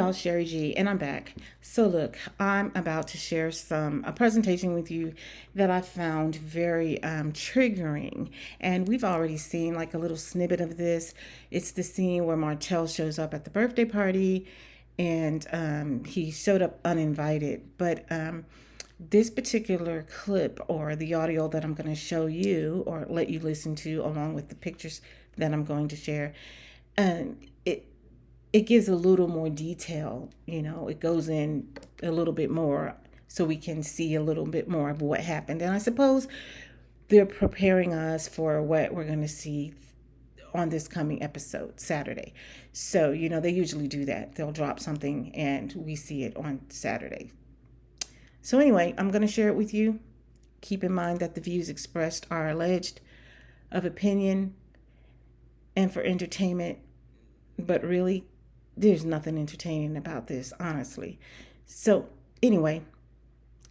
y'all, Sherry G, and I'm back. So look, I'm about to share a presentation with you that I found very triggering, and we've already seen like a little snippet of this. It's the scene where Martell shows up at the birthday party, and he showed up uninvited. But this particular clip or the audio that I'm going to show you or let you listen to, along with the pictures that I'm going to share, and it gives a little more detail. It goes in a little bit more so we can see a little bit more of what happened. And I suppose they're preparing us for what we're going to see on this coming episode Saturday. So, they usually do that. They'll drop something and we see it on Saturday. So anyway, I'm going to share it with you. Keep in mind that the views expressed are alleged, of opinion, and for entertainment, but really there's nothing entertaining about this, honestly. So anyway,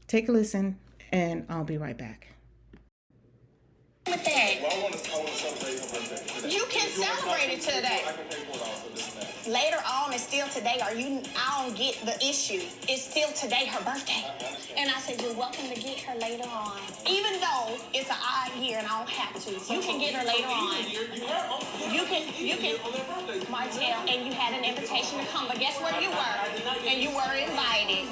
take a listen and I'll be right back. With that. Well, I want to celebrate her birthday. You can celebrate it today. I can pay $4 later on, it's still today. I don't get the issue. It's still today, her birthday. And I said, you're welcome to get her later on. Even though it's an odd year and I don't have to. You can get her later on. You can, Martell, and you had an invitation to come, but guess where you were? And you were invited.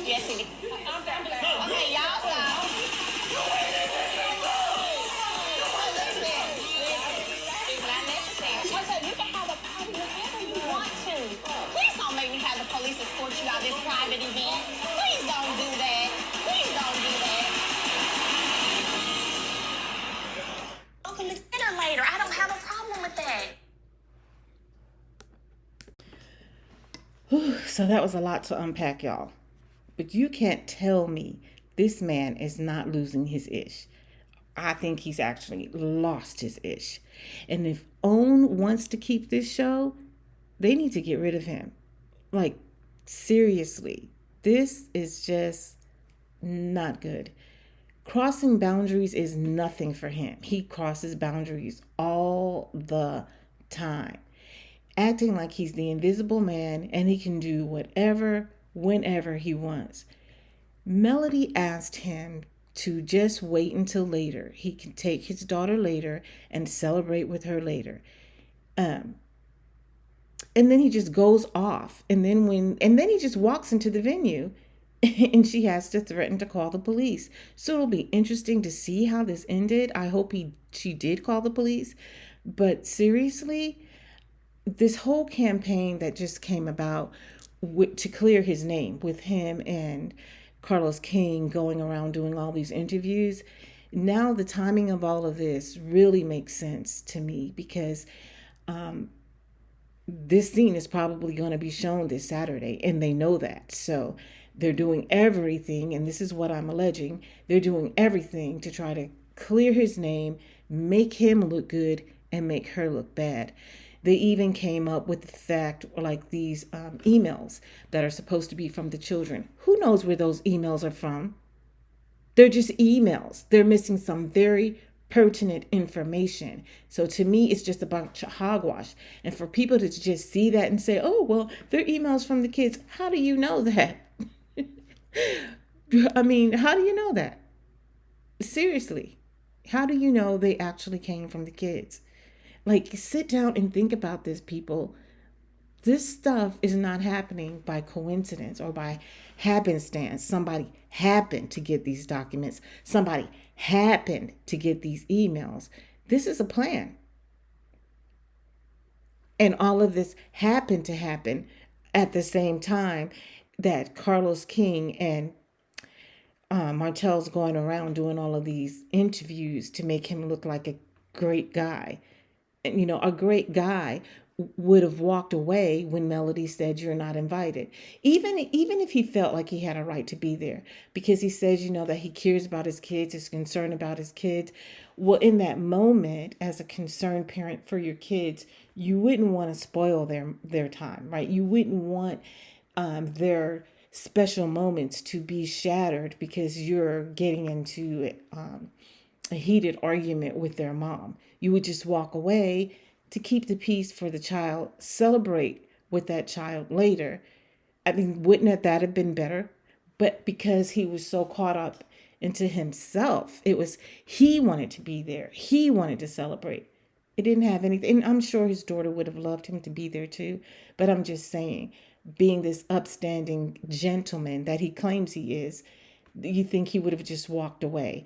Yes, it is. Okay, y'all stop. You can have a party whenever you want to. Please don't make me have the police escort you out this private event. Please don't do that. Welcome to dinner later. I don't have a problem with that. So that was a lot to unpack, y'all. But you can't tell me this man is not losing his ish. I think he's actually lost his ish. And if OWN wants to keep this show, they need to get rid of him. Like, seriously, this is just not good. Crossing boundaries is nothing for him. He crosses boundaries all the time, acting like he's the invisible man and he can do whatever, whenever he wants. Melody asked him to just wait until later. He can take his daughter later and celebrate with her later. And then he just goes off. And then he just walks into the venue and she has to threaten to call the police. So it'll be interesting to see how this ended. I hope she did call the police. But seriously, this whole campaign that just came about to clear his name with him and Carlos King going around doing all these interviews. Now the timing of all of this really makes sense to me because this scene is probably going to be shown this Saturday and they know that. So they're doing everything, and this is what I'm alleging, they're doing everything to try to clear his name, make him look good, and make her look bad. They even came up with the fact, like these emails that are supposed to be from the children. Who knows where those emails are from? They're just emails. They're missing some very pertinent information. So to me, it's just a bunch of hogwash. And for people to just see that and say, oh, well, they're emails from the kids. How do you know that? I mean, how do you know that? Seriously, how do you know they actually came from the kids? Like, sit down and think about this, people. This stuff is not happening by coincidence or by happenstance. Somebody happened to get these documents. Somebody happened to get these emails. This is a plan. And all of this happened to happen at the same time that Carlos King and Martell's going around doing all of these interviews to make him look like a great guy. And, a great guy would have walked away when Melody said you're not invited. Even if he felt like he had a right to be there, because he says, that he cares about his kids, is concerned about his kids. Well, in that moment, as a concerned parent for your kids, you wouldn't want to spoil their time, right? You wouldn't want their special moments to be shattered because you're getting into a heated argument with their mom. You would just walk away to keep the peace for the child, celebrate with that child later. I mean, wouldn't that have been better? But because he was so caught up into himself, it was he wanted to be there. He wanted to celebrate. It didn't have anything. And I'm sure his daughter would have loved him to be there too. But I'm just saying, being this upstanding gentleman that he claims he is, you think he would have just walked away.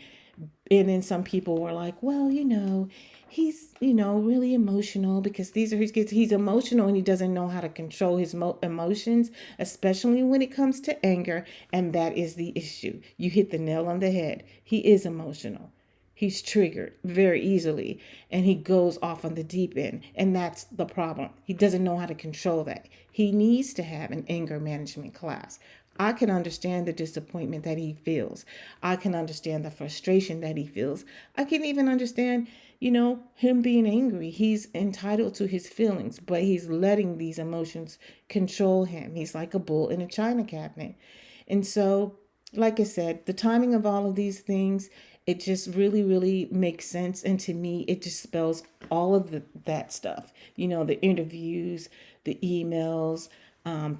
And then some people were like, well, he's, really emotional because these are his kids. He's emotional and he doesn't know how to control his emotions, especially when it comes to anger. And that is the issue. You hit the nail on the head. He is emotional. He's triggered very easily and he goes off on the deep end. And that's the problem. He doesn't know how to control that. He needs to have an anger management class. I can understand the disappointment that he feels. I can understand the frustration that he feels. I can even understand, him being angry. He's entitled to his feelings, but he's letting these emotions control him. He's like a bull in a china cabinet. And so, like I said, the timing of all of these things, it just really, really makes sense. And to me, it just spells all of that stuff. The interviews, the emails,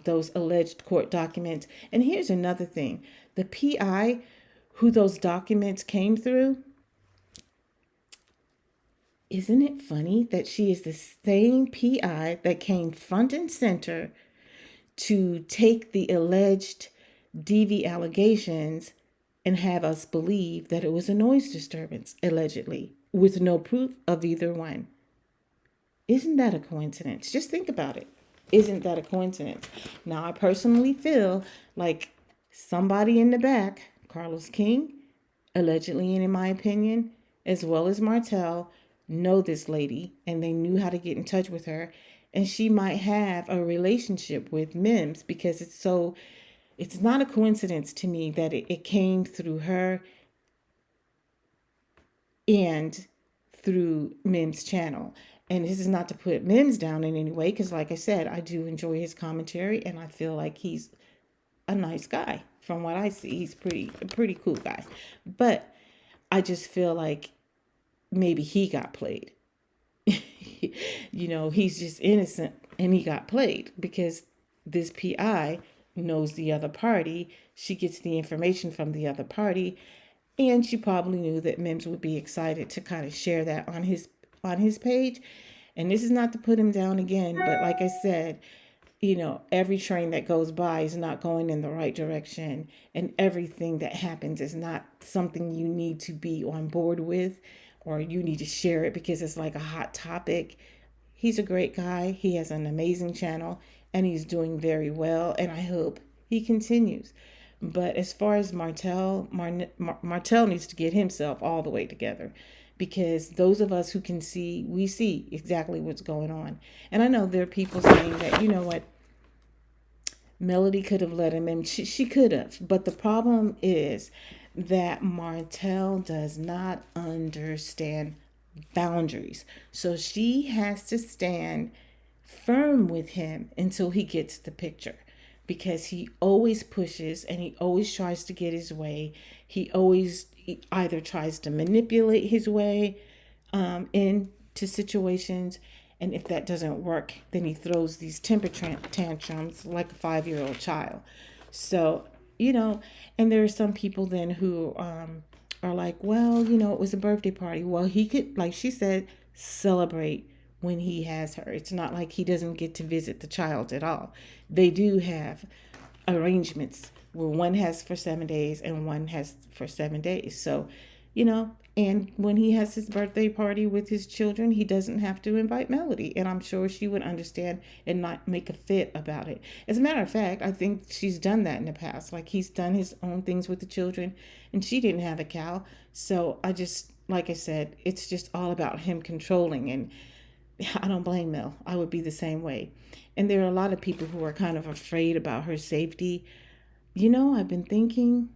those alleged court documents. And here's another thing. The PI who those documents came through, isn't it funny that she is the same PI that came front and center to take the alleged DV allegations and have us believe that it was a noise disturbance, allegedly, with no proof of either one? Isn't that a coincidence? Just think about it. Isn't that a coincidence? Now, I personally feel like somebody in the back, Carlos King, allegedly, and in my opinion, as well as Martell, know this lady and they knew how to get in touch with her. And she might have a relationship with Mims because it's not a coincidence to me that it came through her and through Mims' channel. And this is not to put Mims down in any way, because like I said, I do enjoy his commentary and I feel like he's a nice guy. From what I see, he's a pretty cool guy. But I just feel like maybe he got played. He's just innocent and he got played because this PI knows the other party. She gets the information from the other party. And she probably knew that Mims would be excited to kind of share that on his page. And this is not to put him down again, but like I said, every train that goes by is not going in the right direction. And everything that happens is not something you need to be on board with or you need to share it because it's like a hot topic. He's a great guy. He has an amazing channel and he's doing very well. And I hope he continues. But as far as Martell needs to get himself all the way together because those of us who can see, we see exactly what's going on. And I know there are people saying that, you know what, Melody could have let him in. She could have. But the problem is that Martell does not understand boundaries. So she has to stand firm with him until he gets the picture because he always pushes and he always tries to get his way. He either tries to manipulate his way into situations. And if that doesn't work, then he throws these temper tantrums like a 5-year-old child. So, and there are some people then who are like, well, it was a birthday party. Well, he could, like she said, celebrate when he has her. It's not like he doesn't get to visit the child at all. They do have arrangements where one has for 7 days and one has for 7 days. So, and when he has his birthday party with his children, he doesn't have to invite Melody. And I'm sure she would understand and not make a fit about it. As a matter of fact, I think she's done that in the past. Like he's done his own things with the children and she didn't have a cow. So like I said, it's just all about him controlling. And I don't blame Mel. I would be the same way. And there are a lot of people who are kind of afraid about her safety. I've been thinking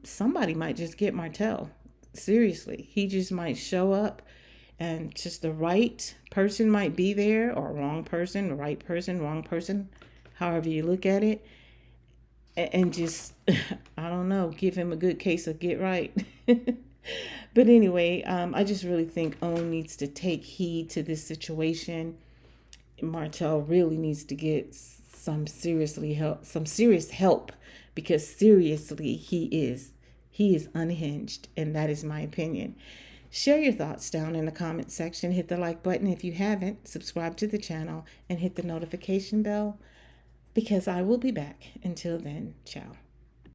somebody might just get Martell. Seriously, he just might show up and just the right person might be there or wrong person, the right person, wrong person, however you look at it. And just, I don't know, give him a good case of get right. But anyway, I just really think Owen needs to take heed to this situation. Martell really needs to get some serious help, because seriously, he is unhinged, and that is my opinion. Share your thoughts down in the comment section. Hit the like button if you haven't. Subscribe to the channel and hit the notification bell, because I will be back. Until then, ciao.